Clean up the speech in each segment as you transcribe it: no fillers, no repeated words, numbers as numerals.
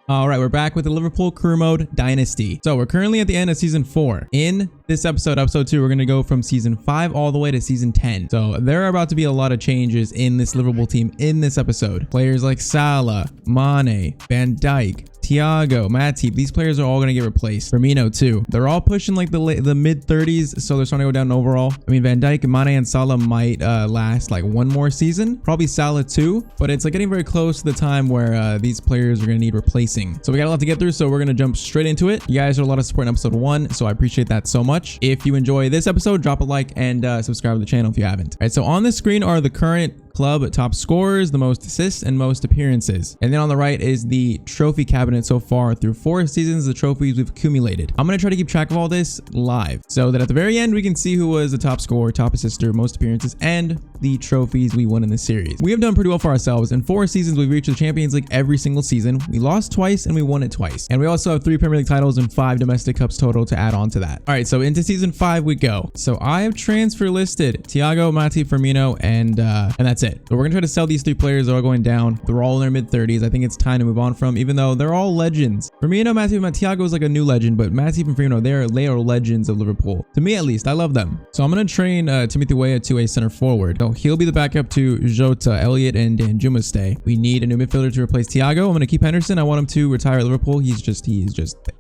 All right, we're back with the Liverpool Career Mode Dynasty. So we're currently at the end of season 4. In this episode 2, we're going to go from season 5 all the way to season 10. So there are about to be a lot of changes in this Liverpool team in this episode. Players like Salah, Mane, Van Dijk, Thiago, Matip, these players are all going to get replaced. Firmino too. They're all pushing like the mid 30s, so they're starting to go down overall. I mean, Van Dijk, Mane, and Salah might last like one more season. Probably Salah too, but it's like getting very close to the time where these players are going to need replacing. So we got a lot to get through, so we're going to jump straight into it. You guys are a lot of support in episode 1, so I appreciate that so much. If you enjoy this episode, drop a like and subscribe to the channel if you haven't. All right, so on the screen are the current club top scorers, the most assists, and most appearances. And then on the right is the trophy cabinet so far through 4 seasons, the trophies we've accumulated. I'm going to try to keep track of all this live so that at the very end we can see who was the top scorer, top assister, most appearances, and the trophies we won in the series. We have done pretty well for ourselves. In 4 seasons, we've reached the Champions League every single season. We lost twice and we won it twice. And we also have 3 Premier League titles and 5 domestic cups total to add on to that. All right, so into season 5 we go. So I have transfer listed Thiago, Matip, Firmino, and that's it. So we're gonna try to sell these 3 players. They're all going down. They're all in their mid 30s. I think it's time to move on from, even though they're all legends. Firmino, Matip, and Thiago is like a new legend, but Matip and Firmino, they are legends of Liverpool. To me, at least, I love them. So I'm gonna train Timothy Weah to a center forward. So he'll be the backup to Jota, Elliott, and Danjuma stay. We need a new midfielder to replace Thiago. I'm gonna keep Henderson. I want him to retire at Liverpool. He is just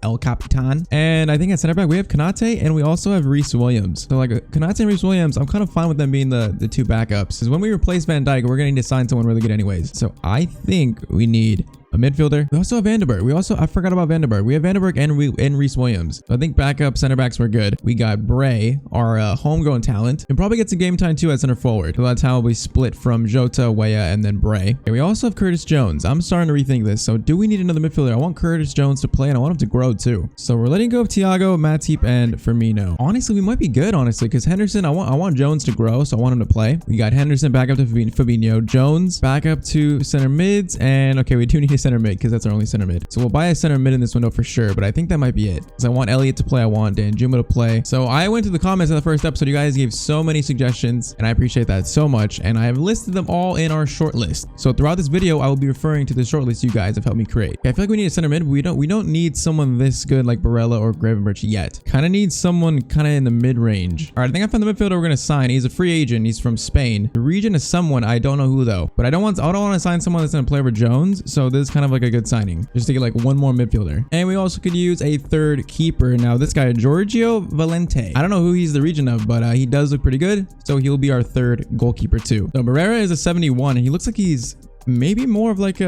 El Capitan. And I think at center back we have Konate and we also have Reece Williams. So like Konate and Reece Williams, I'm kind of fine with them being the 2 backups. Because when we replace Van Dijk, we're gonna need to sign someone really good anyways. So I think we need a midfielder. We also have Vandenberg. I forgot about Vandenberg. We have Vandenberg and Reece Williams. So I think backup center backs were good. We got Bray, our homegrown talent, and probably get some game time too at center forward. So that's how we split from Jota, Weah, and then Bray. Okay, we also have Curtis Jones. I'm starting to rethink this. So do we need another midfielder? I want Curtis Jones to play and I want him to grow too. So we're letting go of Thiago, Matip, and Firmino. Honestly, we might be good, because Henderson, I want Jones to grow, so I want him to play. We got Henderson back up to Fabinho, Jones back up to center mids, and okay, we do need a center mid because that's our only center mid. So we'll buy a center mid in this window for sure, but I think that might be it. Because I want Elliott to play, I want Danjuma to play. So I went to the comments in the first episode. You guys gave so many suggestions, and I appreciate that so much. And I have listed them all in our short list. So throughout this video, I will be referring to the short list you guys have helped me create. Okay, I feel like we need a center mid, but we don't need someone this good like Barella or Gravenberch yet. Kind of need someone kind of in the mid range. All right, I think I found the midfielder we're gonna sign. He's a free agent. He's from Spain. The region is someone, I don't know who though, but I don't want to sign someone that's gonna play over Jones. So this is kind of like a good signing, just to get like one more midfielder. And we also could use a 3rd keeper. Now this guy, Giorgio Valente, I don't know who he's the region of, but he does look pretty good, so he'll be our 3rd goalkeeper too. So Barrera is a 71 and he looks like he's maybe more of like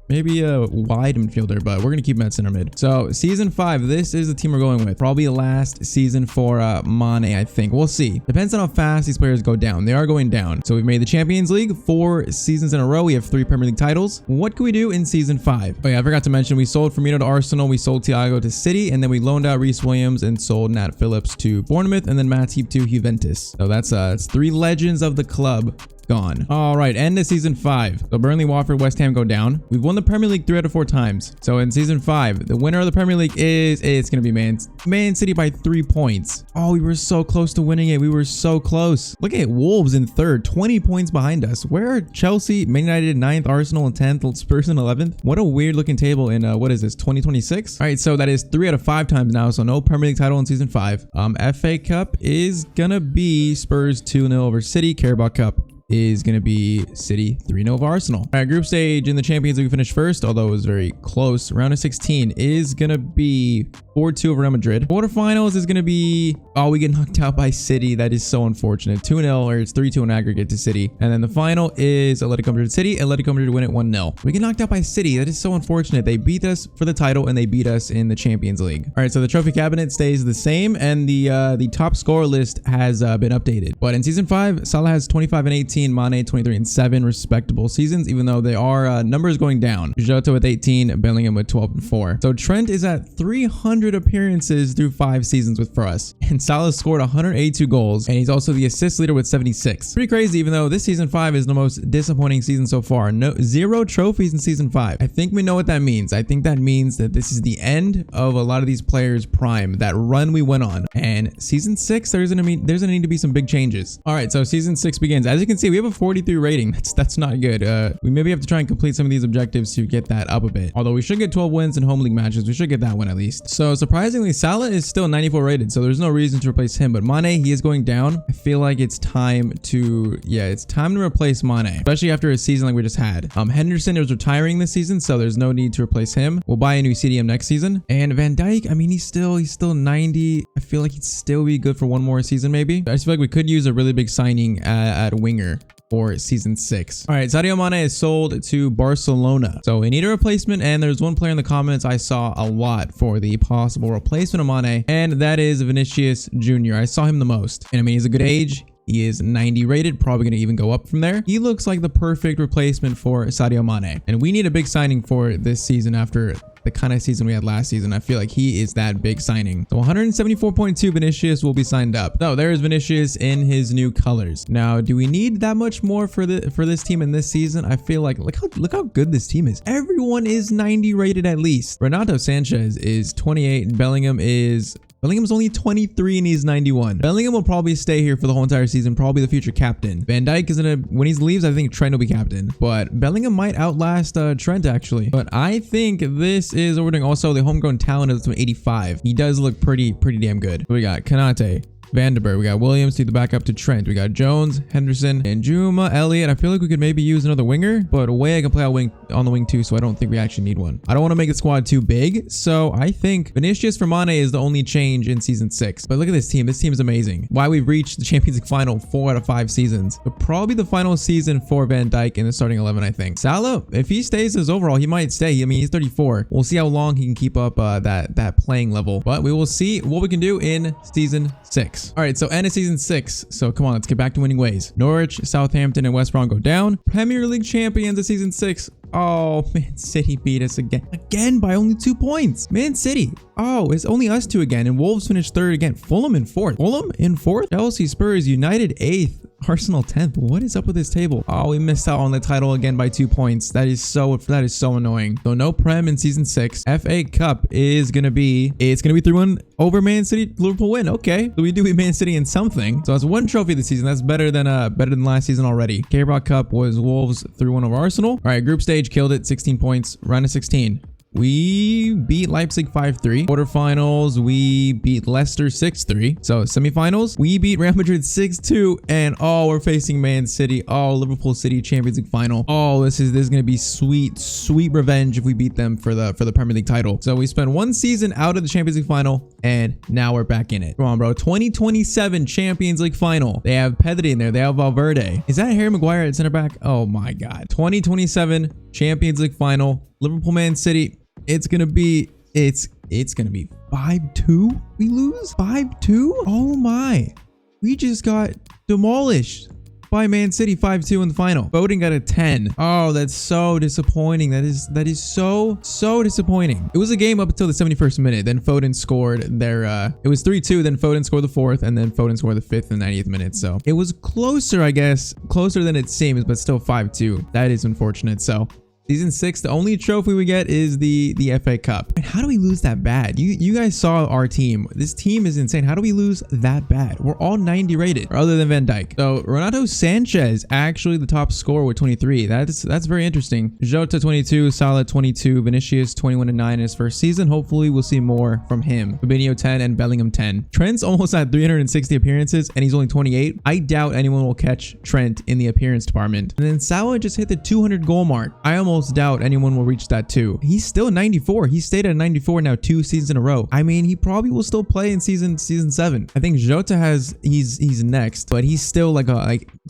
maybe a wide midfielder, but we're gonna keep him at center mid. So season 5, this is the team we're going with. Probably last season for Mane, I think. We'll see. Depends on how fast these players go down. They are going down. So we've made the Champions League 4 seasons in a row. We have 3 Premier League titles. What can we do in season 5? Oh yeah, I forgot to mention, we sold Firmino to Arsenal, we sold Thiago to City, and then we loaned out Reece Williams and sold Nat Phillips to Bournemouth, and then Matip to Juventus. So that's 3 legends of the club gone. All right, end of season 5. So Burnley, Watford, West Ham go down. We've won the Premier League 3 out of 4 times. So in season 5, the winner of the Premier League it's gonna be Man City by 3 points. Oh, we were so close to winning it. We were so close. Look at Wolves in 3rd, 20 points behind us. Where are Chelsea, Man United 9th, Arsenal in 10th, Spurs in 11th? What a weird looking table in what is this, 2026? All right, so that is 3 out of 5 times now. So no Premier League title in season 5. FA Cup is gonna be Spurs 2-0 over City. Carabao Cup is going to be City 3-0 over Arsenal. All right, group stage in the Champions League, we finished first, although it was very close. Round of 16 is going to be 4-2 over Real Madrid. Quarterfinals is going to be, oh, we get knocked out by City. That is so unfortunate. 2-0, or it's 3-2 in aggregate to City. And then the final is Atletico Madrid City. Atletico Madrid win it 1-0. We get knocked out by City. That is so unfortunate. They beat us for the title and they beat us in the Champions League. All right, so the trophy cabinet stays the same and the top scorer list has been updated. But in season 5, Salah has 25 and 18. Mane 23 and 7 respectable seasons, even though they are numbers going down. Jota with 18, Bellingham with 12 and 4. So Trent is at 300 appearances through 5 seasons for us, and Salah scored 182 goals, and he's also the assist leader with 76. Pretty crazy, even though this season 5 is the most disappointing season so far. Zero trophies in season 5. I think we know what that means. I think that means that this is the end of a lot of these players' prime, that run we went on. And season 6, there's gonna need to be some big changes. All right, so season 6 begins. As you can see, see we have a 43 rating. That's not good. We maybe have to try and complete some of these objectives to get that up a bit. Although we should get 12 wins in home league matches. We should get that one at least. So surprisingly, Salah is still 94 rated, so there's no reason to replace him. But Mane, he is going down. I feel like it's time to, it's time to replace Mane, especially after a season like we just had. Henderson is retiring this season, so there's no need to replace him. We'll buy a new CDM next season. And Van Dijk, I mean, he's still 90. I feel like he'd still be good for one more season maybe. I just feel like we could use a really big signing at winger for season 6. All right, Sadio Mane is sold to Barcelona. So we need a replacement, and there's one player in the comments I saw a lot for the possible replacement of Mane, and that is Vinicius Jr. I saw him the most. And I mean, he's a good age. He is 90 rated, probably going to even go up from there. He looks like the perfect replacement for Sadio Mane. And we need a big signing for this season after the kind of season we had last season. I feel like he is that big signing. So 174.2 Vinicius will be signed up. So there's Vinicius in his new colors. Now, do we need that much more for this team in this season? I feel like look how good this team is. Everyone is 90 rated at least. Renato Sanchez is 28. Bellingham's only 23 and he's 91. Bellingham will probably stay here for the whole entire season, probably the future captain. Van Dijk is when he leaves, I think Trent will be captain. But Bellingham might outlast Trent actually. But I think this is what we're doing. Also, the homegrown talent is 85. He does look pretty damn good. We got Kanate, Vandenberg, we got Williams to the backup to Trent, we got Jones, Henderson, and Juma, Elliott. I feel like we could maybe use another winger, but Way I can play on the wing too, so I don't think we actually need one. I don't want to make the squad too big, so I think Vinicius for Mane is the only change in season 6. But look at this team. This team is amazing. Why we've reached the Champions League final 4 out of 5 seasons. But probably the final season for Van Dijk in the starting 11, I think. Salah, if he stays as overall, he might stay. I mean, he's 34. We'll see how long he can keep up that playing level. But we will see what we can do in season 6. All right, so end of season 6. So come on, let's get back to winning ways. Norwich, Southampton, and West Brom go down. Premier League champions of season 6. Oh, Man City beat us again by only 2 points. Man City. Oh, it's only us 2 again, and Wolves finished 3rd again. Fulham in 4th. Fulham in 4th. Chelsea, Spurs, United 8th. Arsenal 10th. What is up with this table? Oh, we missed out on the title again by 2 points. That is so annoying. So no Prem in season 6. FA Cup is gonna be 3-1 over Man City. Liverpool win. Okay, so we do beat Man City in something. So that's 1 trophy this season. That's better than last season already. Carabao Cup was Wolves 3-1 over Arsenal. All right, group stage killed it. 16 points. Round of 16. We beat Leipzig 5-3. Quarterfinals, we beat Leicester 6-3. So semifinals, we beat Real Madrid 6-2. And oh, we're facing Man City. Oh, Liverpool City Champions League final. Oh, this is gonna be sweet revenge if we beat them for the Premier League title. So we spent 1 season out of the Champions League final, and now we're back in it. Come on, bro. 2027 Champions League final. They have Pedri in there. They have Valverde. Is that Harry Maguire at center back? Oh my God. 2027 Champions League final. Liverpool Man City. It's gonna be 5-2. We lose 5-2. Oh my, we just got demolished by Man City 5-2 in the final. Foden got a 10. Oh, that's so disappointing. That is so disappointing. It was a game up until the 71st minute. Then Foden scored it was 3-2. Then Foden scored the 4th, and then Foden scored the 5th in the 90th minute. So it was closer, I guess, closer than it seems, but still 5-2. That is unfortunate. So season 6, the only trophy we get is the FA Cup. And how do we lose that bad? You guys saw our team. This team is insane. How do we lose that bad? We're all 90 rated, other than Van Dijk. So Renato Sanchez, actually the top scorer with 23. That's very interesting. Jota 22, Salah 22, Vinicius 21-9 in his first season. Hopefully we'll see more from him. Fabinho 10 and Bellingham 10. Trent's almost at 360 appearances and he's only 28. I doubt anyone will catch Trent in the appearance department. And then Salah just hit the 200 goal mark. I almost doubt anyone will reach that too. He's still 94. He stayed at 94 now 2 seasons in a row. I mean, he probably will still play in season 7. I think Jota he's next, but he's still like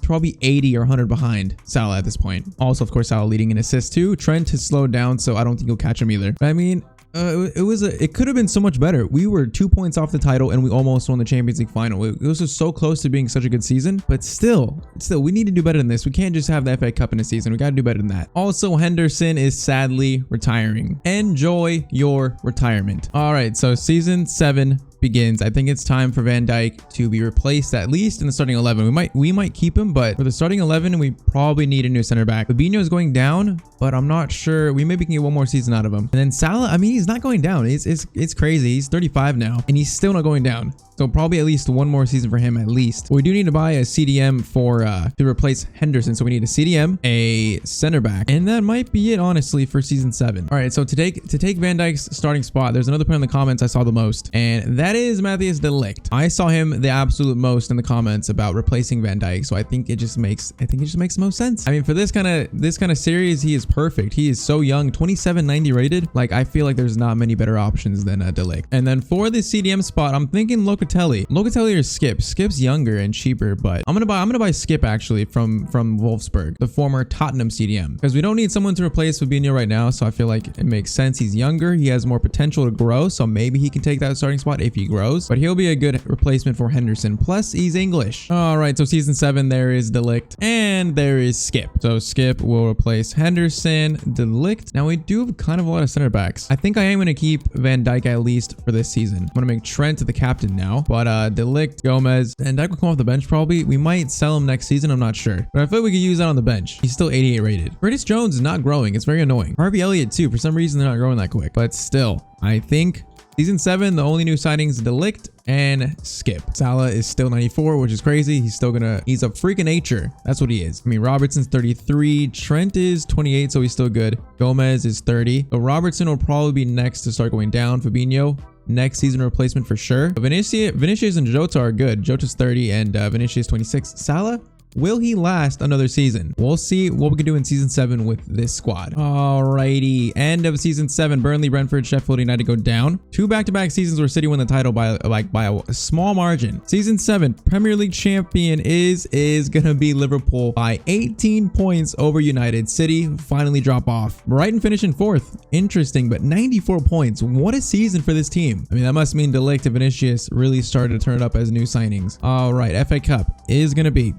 probably 80 or 100 behind Salah at this point. Also, of course, Salah leading in assists too. Trent has slowed down, so I don't think you'll catch him either. But I mean, it could have been so much better. We were 2 points off the title and we almost won the Champions League final. It was just so close to being such a good season, but still we need to do better than this. We can't just have the FA Cup in a season. We got to do better than that. Also, Henderson is sadly retiring. Enjoy your retirement. All right, so season 7 begins. I think it's time for Van Dijk to be replaced at least in the starting 11. We might keep him, but for the starting 11, we probably need a new center back. Fabinho is going down, but I'm not sure. We maybe can get one more season out of him. And then Salah, I mean, he's not going down. It's crazy. He's 35 now, and he's still not going down. So probably at least one more season for him at least. We do need to buy a CDM for to replace Henderson. So we need a CDM, a center back, and that might be it honestly for season 7. All right, so to take Van Dijk's starting spot, there's another player in the comments I saw the most, and that is Matthijs de Ligt. I saw him the absolute most in the comments about replacing Van Dijk. So I think it just makes the most sense. I mean, for this kind of series, he is perfect. He is so young, 2790 rated. Like, I feel like there's not many better options than de Ligt. And then for the CDM spot, I'm thinking Locatelli or Skip. Skip's younger and cheaper, but I'm gonna buy Skip actually from Wolfsburg, the former Tottenham CDM, because we don't need someone to replace Fabinho right now. So I feel like it makes sense. He's younger, he has more potential to grow, so maybe he can take that starting spot if he grows, but he'll be a good replacement for Henderson. Plus he's English. All right, so season 7, there is de Ligt and there is Skip. So Skip will replace Henderson, de Ligt. Now we do have kind of a lot of center backs. I think I am going to keep Van Dijk at least for this season. I'm going to make Trent the captain now, but de Ligt, Gomez, Van Dijk will come off the bench probably. We might sell him next season, I'm not sure, but I feel like we could use that on the bench. He's still 88 rated. Curtis Jones is not growing. It's very annoying. Harvey Elliott too. For some reason they're not growing that quick, but still, I think season 7, the only new signings, de Ligt and Skip. Salah is still 94, which is crazy. He's a freak of nature. That's what he is. I mean, Robertson's 33. Trent is 28, so he's still good. Gomez is 30. So Robertson will probably be next to start going down. Fabinho, next season replacement for sure. Vinicius and Jota are good. Jota's 30 and Vinicius 26. Salah, will he last another season? We'll see what we can do in season 7 with this squad. Alrighty, end of season 7. Burnley, Brentford, Sheffield United go down. 2 back-to-back seasons where City won the title by a small margin. Season 7, Premier League champion is gonna be Liverpool by 18 points over United. City finally drop off. Brighton finish in 4th. Interesting, but 94 points. What a season for this team. I mean, that must mean de Ligt and Vinicius really started to turn it up as new signings. All right, FA Cup is gonna be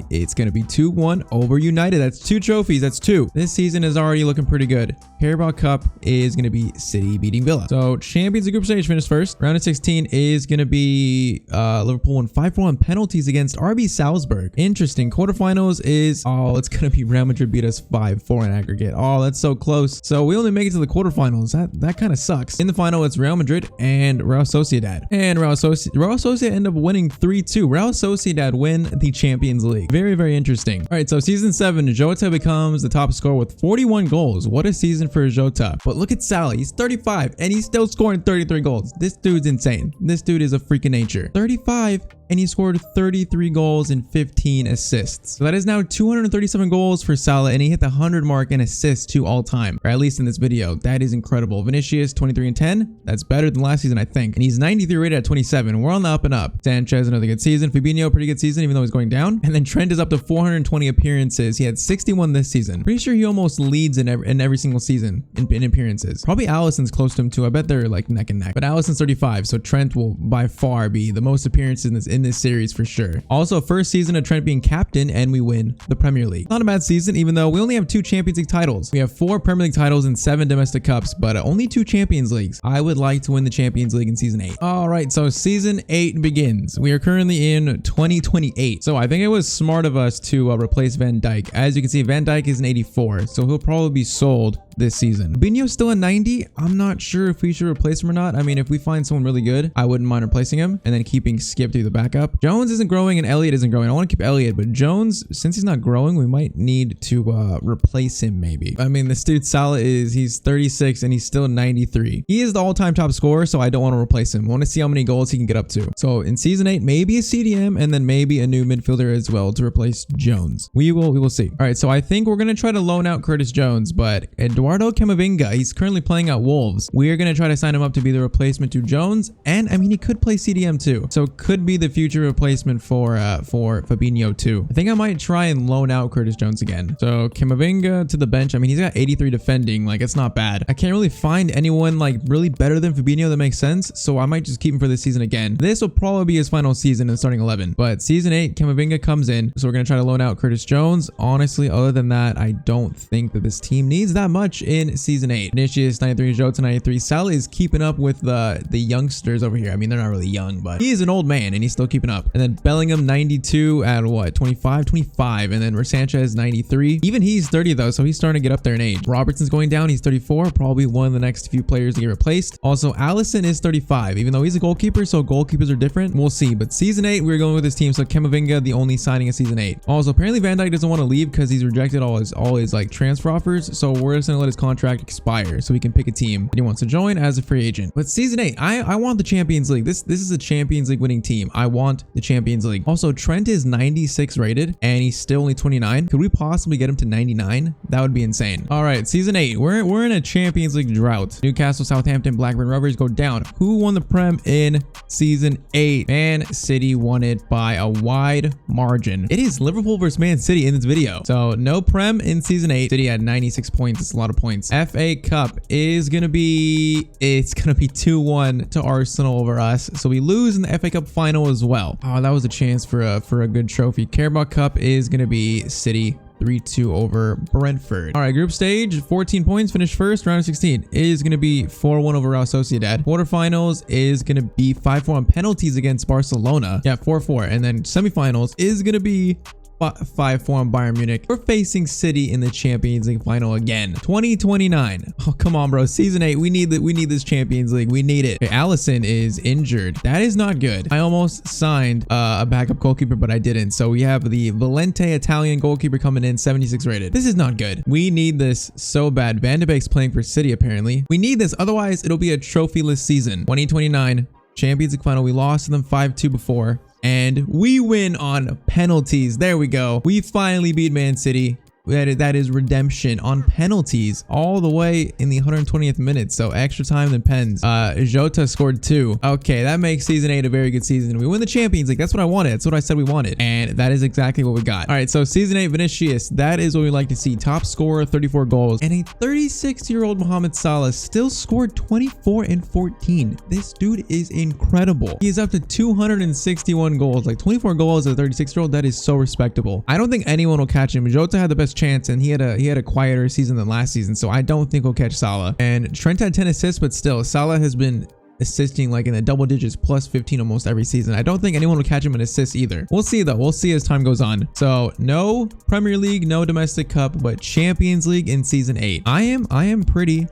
2-1 over United. That's 2 trophies. That's 2. This season is already looking pretty good. Carabao Cup is going to be City beating Villa. So Champions League group stage finished first. Round of 16 is going to be Liverpool won 5-4 on penalties against RB Salzburg. Interesting. Quarterfinals is, it's going to be Real Madrid beat us 5-4 in aggregate. Oh, that's so close. So we only make it to the quarterfinals. That kind of sucks. In the final, it's Real Madrid and Real Sociedad. And Real Sociedad end up winning 3-2. Real Sociedad win the Champions League. Very, very interesting. All right, so season 7, Jota becomes the top scorer with 41 goals. What a season for Jota. But look at Salah. He's 35 and he's still scoring 33 goals. This dude's insane. This dude is a freak of nature. 35 and he scored 33 goals and 15 assists. So that is now 237 goals for Salah, and he hit the 100 mark in assists to all time, or at least in this video. That is incredible. Vinicius, 23 and 10. That's better than last season, I think. And he's 93 rated at 27. We're on the up and up. Sanchez, another good season. Fabinho, pretty good season, even though he's going down. And then Trent is up to 420 appearances. He had 61 this season. Pretty sure he almost leads in every single season in appearances. Probably Allison's close to him too. I bet they're like neck and neck. But Allison's 35, so Trent will by far be the most appearances in this series for sure. Also, first season of Trent being captain, and we win the Premier League. Not a bad season, even though we only have 2 Champions League titles. We have 4 Premier League titles and 7 domestic cups, but only 2 Champions Leagues. I would like to win the Champions League in season 8. All right, so season 8 begins. We are currently in 2028. So I think it was smart of us to replace Van Dijk. As you can see, Van Dijk is an 84, so he'll probably be sold this season. Fabinho's still a 90. I'm not sure if we should replace him or not. I mean, if we find someone really good, I wouldn't mind replacing him and then keeping Skip to the backup. Jones isn't growing and Elliott isn't growing. I want to keep Elliott, but Jones, since he's not growing, we might need to replace him maybe. I mean, this dude Salah he's 36 and he's still 93. He is the all-time top scorer, so I don't want to replace him. I want to see how many goals he can get up to. So in season 8, maybe a CDM and then maybe a new midfielder as well to replace Jones. We will see. All right, so I think we're going to try to loan out Curtis Jones, but Eduardo Camavinga, he's currently playing at Wolves. We are going to try to sign him up to be the replacement to Jones, and I mean, he could play CDM too, so could be the future replacement for Fabinho too. I think I might try and loan out Curtis Jones again. So Camavinga to the bench. I mean, he's got 83 defending, like it's not bad. I can't really find anyone like really better than Fabinho that makes sense, so I might just keep him for this season again. This will probably be his final season in starting 11, but season 8, Camavinga comes in, so we're going to try to loan out Curtis Jones. Honestly, other than that, I don't think that this team needs that much. switch in season 8. Vinicius 93, Jota 93. Salah is keeping up with the youngsters over here. I mean, they're not really young, but he is an old man and he's still keeping up. And then Bellingham 92 at what, 25, and then Sanchez 93. Even he's 30 though, so he's starting to get up there in age. Robertson's going down, he's 34, probably one of the next few players to get replaced. Also, Alisson is 35, even though he's a goalkeeper, so goalkeepers are different. We'll see. But season 8, we're going with this team. So Camavinga, the only signing in season 8. Also, apparently Van Dijk doesn't want to leave because he's rejected all his like transfer offers. So we're just gonna let his contract expire so he can pick a team that he wants to join as a free agent. But season 8, I want the Champions League. This is a Champions League winning team. I want the Champions League. Also, Trent is 96 rated and he's still only 29. Could we possibly get him to 99? That would be insane. All right, season 8, we're in a Champions League drought. Newcastle, Southampton, Blackburn Rovers go down. Who won the Prem in season 8? Man City won it by a wide margin. It is Liverpool versus Man City in this video. So no Prem in season 8. City had 96 points. It's a lot of points. FA Cup is gonna be 2-1 to Arsenal over us. So we lose in the FA Cup final as well. Oh, that was a chance for a good trophy. Carabao Cup is gonna be City 3-2 over Brentford. All right, group stage, 14 points, finished first. Round of 16 is going to be 4-1 over Real Sociedad. Quarterfinals is going to be 5-4 on penalties against Barcelona. Yeah, 4-4. And then semifinals is going to be 5-4 on Bayern Munich. We're facing City in the Champions League final again. 2029. Oh, come on, bro. Season 8. We need this Champions League. We need it. Okay, Alisson is injured. That is not good. I almost signed a backup goalkeeper, but I didn't. So we have the Valente Italian goalkeeper coming in, 76 rated. This is not good. We need this so bad. Van de Beek's playing for City, apparently. We need this. Otherwise, it'll be a trophyless season. 2029 Champions League final. We lost to them 5-2 before. And we win on penalties. There we go. We finally beat Man City. That is redemption on penalties all the way in the 120th minute. So extra time than pens. Jota scored 2. Okay, that makes season 8 a very good season. We win the Champions League. That's what I wanted. That's what I said we wanted. And that is exactly what we got. All right, so season 8 Vinicius. That is what we like to see. Top scorer, 34 goals. And a 36-year-old Mohamed Salah still scored 24 and 14. This dude is incredible. He is up to 261 goals. Like 24 goals as a 36-year-old. That is so respectable. I don't think anyone will catch him. Jota had the best chance and he had a quieter season than last season, so I don't think we'll catch Salah. And Trent had 10 assists, but still Salah has been assisting like in the double digits, plus 15 almost every season. I don't think anyone will catch him in assists either. We'll see though. We'll see as time goes on. So no Premier League, no domestic cup, but Champions League in season 8. I am pretty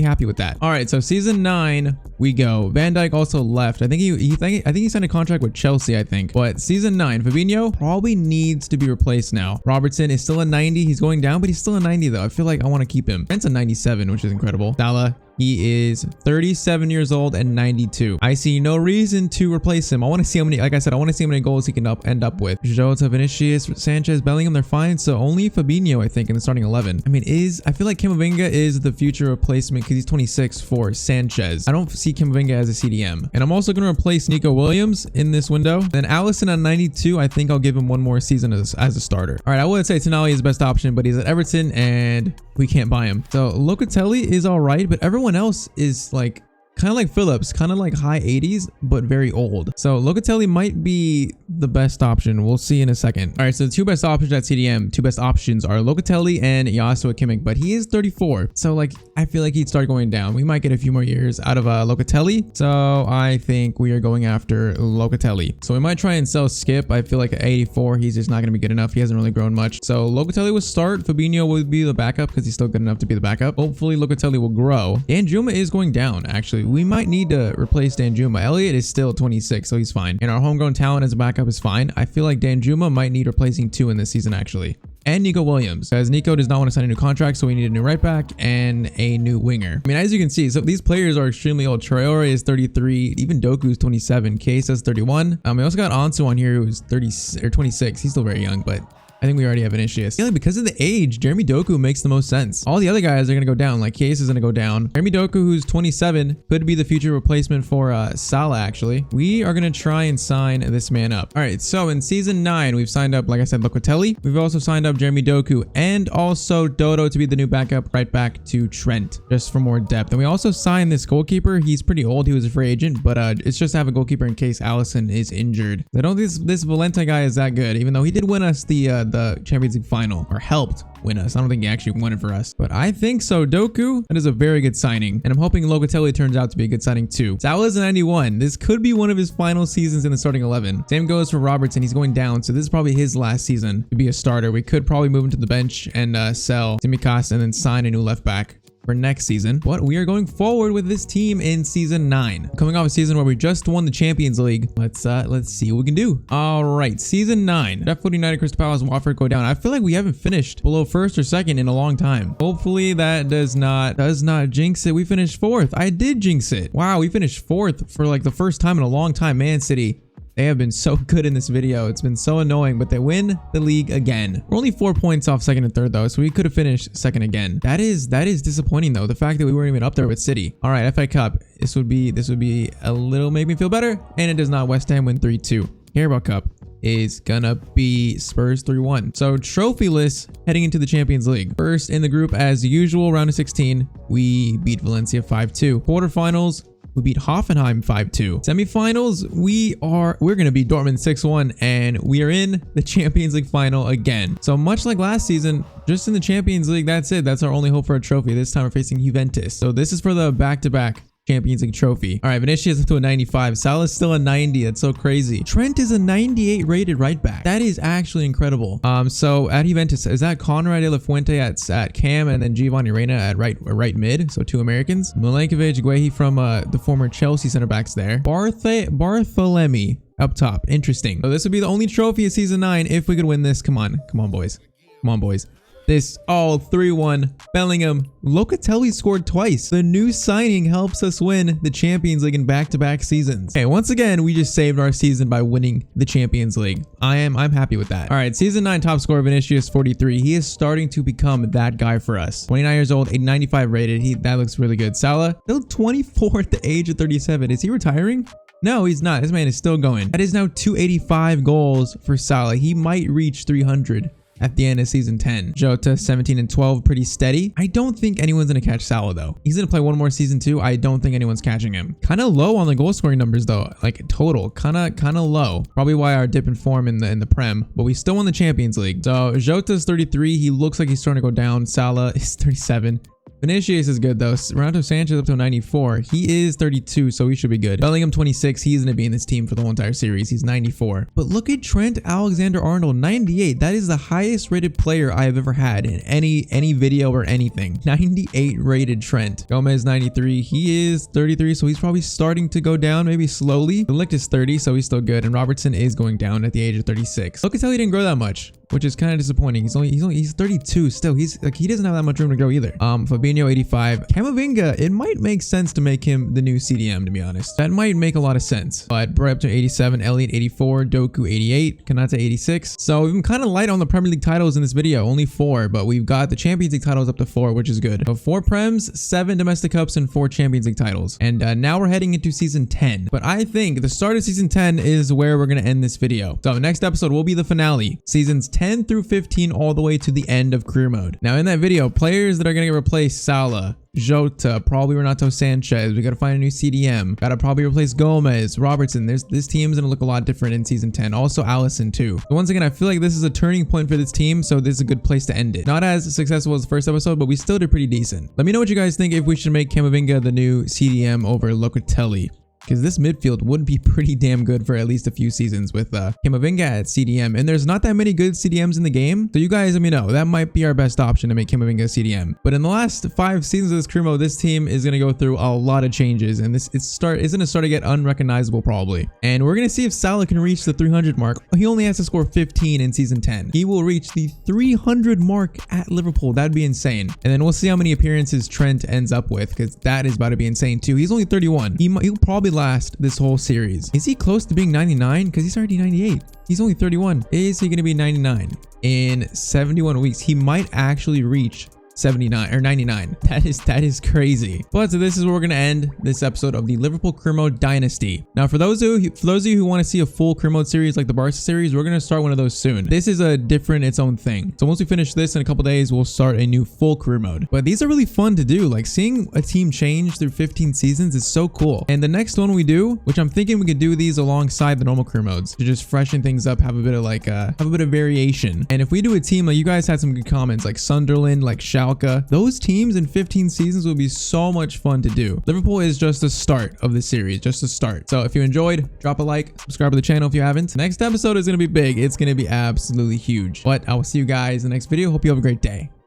happy with that. All right, so season 9 we go. Van Dijk also left. I think he signed a contract with Chelsea, I think. But season 9, Fabinho probably needs to be replaced now. Robertson is still a 90. He's going down, but he's still a 90 though. I feel like I want to keep him. Trent's a 97, which is incredible. Salah, he is 37 years old and 92. I see no reason to replace him. I want to see how many, like I said, I want to see how many goals he can end up with. Jota, Vinicius, Sanchez, Bellingham, they're fine. So only Fabinho, I think, in the starting 11. I mean, I feel like Camavinga is the future replacement because he's 26 for Sanchez. I don't see Camavinga as a CDM. And I'm also going to replace Nico Williams in this window. Then Alisson at 92, I think I'll give him one more season as a starter. All right, I would say Tonali is the best option, but he's at Everton and we can't buy him. So Locatelli is all right, but everyone else is like kind of like Phillips, kind of like high 80s, but very old. So Locatelli might be the best option. We'll see in a second. All right, so the two best options at CDM, two best options are Locatelli and Joshua Kimmich, but he is 34. So like, I feel like he'd start going down. We might get a few more years out of Locatelli. So I think we are going after Locatelli. So we might try and sell Skip. I feel like at 84, he's just not going to be good enough. He hasn't really grown much. So Locatelli will start. Fabinho will be the backup because he's still good enough to be the backup. Hopefully Locatelli will grow. Danjuma is going down, actually. We might need to replace Danjuma. Elliott is still 26, so he's fine. And our homegrown talent as a backup is fine. I feel like Danjuma might need replacing 2 in this season, actually. And Nico Williams, because Nico does not want to sign a new contract, so we need a new right back and a new winger. I mean, as you can see, so these players are extremely old. Traore is 33, even Doku is 27, Case is 31. We also got Ansu on here who's 30 or 26. He's still very young, but I think we already have Vinicius. Yeah, because of the age, Jeremy Doku makes the most sense. All the other guys are going to go down. Like Case is going to go down. Jeremy Doku, who's 27, could be the future replacement for Salah, actually. We are going to try and sign this man up. All right, so in season 9, we've signed up, like I said, Locatelli. We've also signed up Jeremy Doku and also Dodo to be the new backup right back to Trent, just for more depth. And we also signed this goalkeeper. He's pretty old. He was a free agent, but it's just to have a goalkeeper in case Alisson is injured. I don't think this Valente guy is that good, even though he did win us the the Champions League final, or helped win us. I don't think he actually won it for us, but I think so. Doku, that is a very good signing, and I'm hoping Locatelli turns out to be a good signing too. Salah's a 91. This could be one of his final seasons in the starting 11. Same goes for Robertson. He's going down, so this is probably his last season to be a starter. We could probably move him to the bench and sell Tsimikas and then sign a new left back for next season. But we are going forward with this team in season 9, coming off a season where we just won the Champions League. Let's see what we can do. All right, season 9. Sheffield United, Crystal Palace, Watford go down. I feel like we haven't finished below first or second in a long time. Hopefully that does not jinx it. We finished 4th. I did jinx it. Wow, we finished 4th for like the first time in a long time. Man City, they have been so good in this video. It's been so annoying, but they win the league again. We're only 4 points off second and third though, so we could have finished second again. That is disappointing though. The fact that we weren't even up there with City. All right, FA Cup. This would be a little, make me feel better. And it does not. West Ham win 3-2. Carabao Cup is gonna be Spurs 3-1. So trophyless heading into the Champions League. First in the group as usual, round of 16, we beat Valencia 5-2. Quarterfinals, we beat Hoffenheim 5-2. Semifinals, we're gonna beat Dortmund 6-1, and we are in the Champions League final again. So much like last season, just in the Champions League, that's it. That's our only hope for a trophy. This time we're facing Juventus. So this is for the back-to-back Champions League trophy. All right, Vinicius up to a 95. Salah's still a 90. That's so crazy. Trent is a 98 rated right back. That is actually incredible. So at Juventus, is that Conrad de la Fuente at cam, and then Giovanni Reina at right mid? So 2 Americans. Milenkovic, Guehi from the former Chelsea center backs there. Barthelemy up top. Interesting. So this would be the only trophy of season 9 if we could win this. Come on, boys. Come on, boys. This all 3-1. Bellingham. Locatelli scored twice. The new signing helps us win the Champions League in back-to-back seasons. Okay, once again, we just saved our season by winning the Champions League. I'm happy with that. All right, season 9 top scorer Vinicius 43. He is starting to become that guy for us. 29 years old, a 95 rated. That looks really good. Salah, still 24 at the age of 37. Is he retiring? No, he's not. This man is still going. That is now 285 goals for Salah. He might reach 300 at the end of season 10. Jota 17 and 12, pretty steady. I don't think anyone's gonna catch Salah though. He's gonna play one more season too. I don't think anyone's catching him. Kind of low on the goal scoring numbers though, like total, kind of low. Probably why our dip in form in the Prem, but we still won the Champions League. So Jota's 33. He looks like he's starting to go down. Salah is 37. Vinicius is good though. Renato Sanchez up to 94. He is 32, so he should be good. Bellingham 26. He's gonna be in this team for the whole entire series. He's 94. But look at Trent Alexander-Arnold, 98. That is the highest rated player I have ever had in any video or anything. 98 rated Trent. Gomez 93. He is 33, so he's probably starting to go down, maybe slowly. The Ligt is 30, so he's still good. And Robertson is going down at the age of 36. Look at how he didn't grow that much, which is kind of disappointing. He's 32 still. He's like, he doesn't have that much room to grow either. Fabinho 85. Camavinga, it might make sense to make him the new CDM, to be honest. That might make a lot of sense. But Bro up to 87, Elliott 84, Doku 88, Kanata 86. So we've been kind of light on the Premier League titles in this video, only 4, but we've got the Champions League titles up to 4, which is good. So 4 Prems, 7 domestic cups, and 4 Champions League titles. And now we're heading into season 10. But I think the start of season 10 is where we're going to end this video. So next episode will be the finale. Seasons 10 through 15 all the way to the end of career mode. Now in that video, players that are going to get replaced: Salah, Jota, probably Renato Sanchez. We got to find a new CDM. Got to probably replace Gomez, Robertson. This team is going to look a lot different in season 10. Also Alisson too. So once again, I feel like this is a turning point for this team, so this is a good place to end it. Not as successful as the first episode, but we still did pretty decent. Let me know what you guys think, if we should make Camavinga the new CDM over Locatelli, because this midfield would be pretty damn good for at least a few seasons with Camavinga at CDM. And there's not that many good CDMs in the game, so you guys let me know. That might be our best option to make Camavinga CDM. But in the last 5 seasons of this career mode, this team is going to go through a lot of changes, and it's going to start to get unrecognizable probably. And we're going to see if Salah can reach the 300 mark. He only has to score 15 in season 10. He will reach the 300 mark at Liverpool. That'd be insane. And then we'll see how many appearances Trent ends up with, because that is about to be insane too. He's only 31. He'll probably last this whole series. Is he close to being 99? Because he's already 98. He's only 31. Is he going to be 99 in 71 weeks? He might actually reach 79 or 99. That is crazy. But so this is where we're gonna end this episode of the Liverpool Career Mode Dynasty. Now, for those of you who want to see a full Career Mode series like the Barca series, we're gonna start one of those soon. This is a different, its own thing. So once we finish this in a couple days, we'll start a new full Career Mode. But these are really fun to do. Like seeing a team change through 15 seasons is so cool. And the next one we do, which I'm thinking we could do these alongside the normal Career Modes to just freshen things up, have a bit of like have a bit of variation. And if we do a team, like you guys had some good comments, like Sunderland, like Schalke, those teams in 15 seasons will be so much fun to do. Liverpool is just the start of the series, just a start. So if you enjoyed, drop a like, subscribe to the channel if you haven't. Next episode is going to be big. It's going to be absolutely huge. But I will see you guys in the next video. Hope you have a great day.